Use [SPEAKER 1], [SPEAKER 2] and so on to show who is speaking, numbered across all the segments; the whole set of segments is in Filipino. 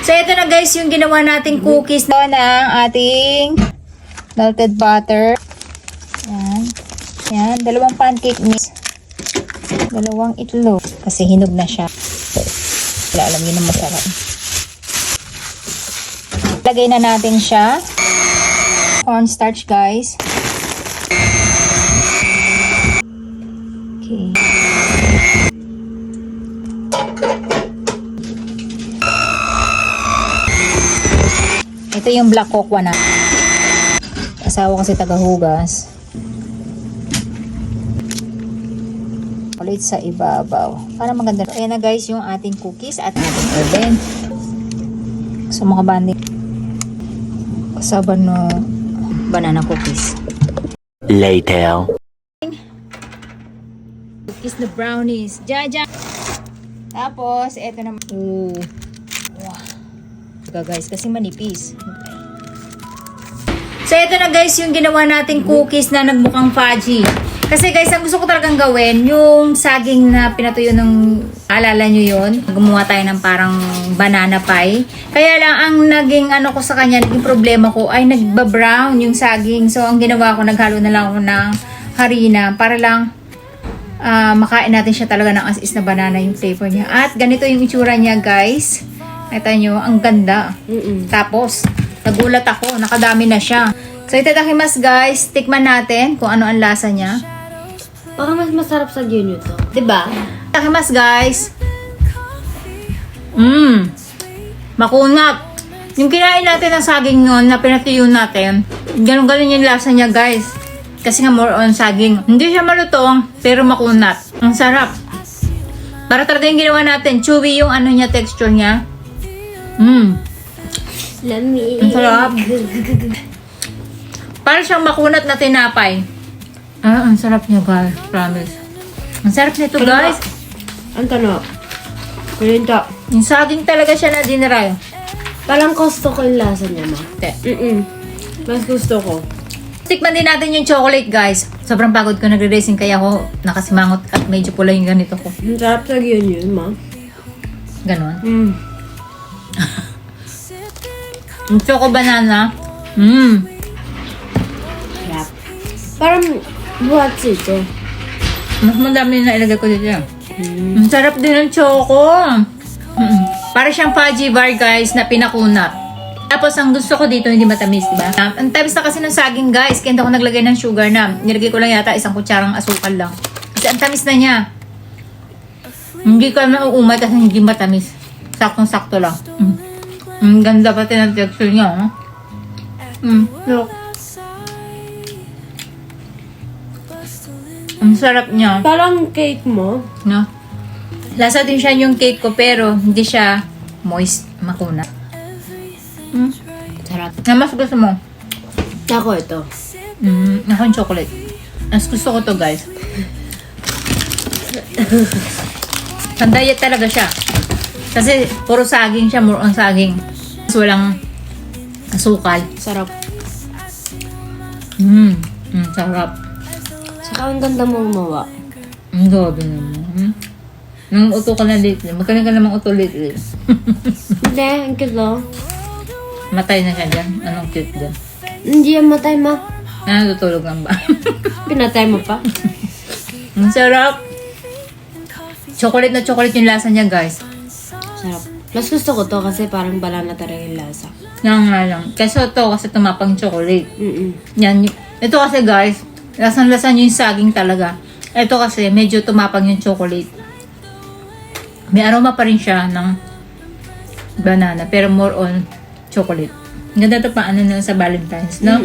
[SPEAKER 1] So, ito na guys, yung ginawa nating cookies na ng ating melted butter. Yan. Yan. 2 pancake mix. 2 itlog. Kasi hinog na siya. Wala, alam yun na masarap. Lagay na natin siya. Cornstarch guys. Okay. Ito yung black cocoa na. Asawa kasi tagahugas. Ulit sa ibabaw. Para maganda. Ayan na guys yung ating cookies at ating oven. So makabandi. Kasaban no banana cookies.
[SPEAKER 2] Later.
[SPEAKER 1] Cookies na brownies. Jaja. Tapos eto naman. Ooh. Wow. Guys, kasi manipis. Okay. So, ito na guys, yung ginawa nating cookies na nagmukhang fudgy. Kasi guys, ang gusto ko talagang gawin, yung saging na pinatuyo ng, alala nyo yun? Gumawa tayo ng parang banana pie. Kaya lang, ang naging ano ko sa kanya, naging problema ko, ay nagba-brown yung saging. So, ang ginawa ko, naghalo na lang ako ng harina para lang makain natin siya talaga ng as-is na banana yung flavor niya. At ganito yung itsura niya guys. Nakita nyo, ang ganda. Tapos, nagulat ako, nakadami na siya. So, itadakimasu guys, tikman natin kung ano ang lasa niya.
[SPEAKER 3] Parang mas masarap sa Ginyu to.
[SPEAKER 1] Diba? Itadakimasu guys. Makunat. Yung kinain natin ng saging nun, na pinatuyo natin, ganun-ganun yung lasa niya guys. Kasi nga more on saging. Hindi siya malutong, pero makunat. Ang sarap. Para talaga yung ginawa natin, chewy yung ano niya, texture niya.
[SPEAKER 3] Lami.
[SPEAKER 1] Ang sarap. Para siyang makunat na tinapay. Ang sarap niya guys. Promise. Ang sarap nito guys.
[SPEAKER 3] Ang tanong. Kulinta.
[SPEAKER 1] Yung saging talaga siya na diniray.
[SPEAKER 3] Parang gusto ko yung lasa niya, ma. Mas gusto ko.
[SPEAKER 1] Tikman din natin yung chocolate guys. Sobrang pagod ko nagre-racing kaya ako nakasimangot at medyo pula yung ganito ko.
[SPEAKER 3] Ang sarap sa Ginyu, ma.
[SPEAKER 1] Ganon. Yung choco banana.
[SPEAKER 3] Sarap. Parang buhatsi ito.
[SPEAKER 1] Mas madami na ilagay ko dito. Ang sarap din ng choco. Para siyang fudgy bar guys na pinakunat. Tapos ang gusto ko dito hindi matamis, diba? Ang tamis na kasi ng saging guys, kaya hindi ako naglagay ng sugar na. Nilagay ko lang yata 1 kutsarang asukal lang. Kasi ang tamis na niya. Hindi ka mauumay kasi hindi matamis. Saktong-sakto lang. Ang ganda pati ng texture niya. Look. Ang sarap niya.
[SPEAKER 3] Parang cake mo.
[SPEAKER 1] No? Lasa din siya yung cake ko pero hindi siya moist, makunat.
[SPEAKER 3] Sarap.
[SPEAKER 1] Na mas gusto mo?
[SPEAKER 3] Ako ito.
[SPEAKER 1] Ako yung chocolate. Mas gusto ko to guys. Ang diet talaga siya. Kasi puro saging siya, more on saging. Mas walang asukal.
[SPEAKER 3] Sarap.
[SPEAKER 1] Sarap.
[SPEAKER 3] Saka ang ganda mo gumawa.
[SPEAKER 1] Ang gabi naman. Nung uto ka na lately. Magkano ka namang uto lately?
[SPEAKER 3] Hindi, ang cute oh.
[SPEAKER 1] Matay na siya dyan. Anong cute dyan?
[SPEAKER 3] Hindi yan matay, ma.
[SPEAKER 1] Natutulog lang ba?
[SPEAKER 3] Pinatay mo pa.
[SPEAKER 1] Ang sarap. Chocolate na chocolate yung lasa niya guys.
[SPEAKER 3] Sarap. Mas gusto ko to kasi parang banana talaga yung lasa.
[SPEAKER 1] Yan nga lang. Kasi ito kasi tumapang chocolate. Yan. Ito kasi guys, lasang-lasa nyo yung saging talaga. Ito kasi medyo tumapang yung chocolate. May aroma pa rin siya ng banana pero more on chocolate. Ganda ito pa ano na sa Valentine's, no?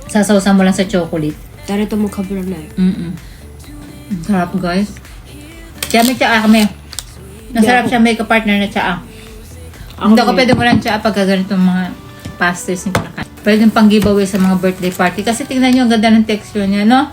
[SPEAKER 1] Sasawsan mo lang sa chocolate.
[SPEAKER 3] Tarito mo kabro na eh.
[SPEAKER 1] Ang sarap guys. Kaya may tsaa kami. Nasarap siya may ka-partner na tsaa. Hindi ako pwede mo lang tsaa pagka ganitong mga pastries ni Kaka. Pwede pang giveaway sa mga birthday party. Kasi tingnan nyo, ang ganda ng texture niya, no?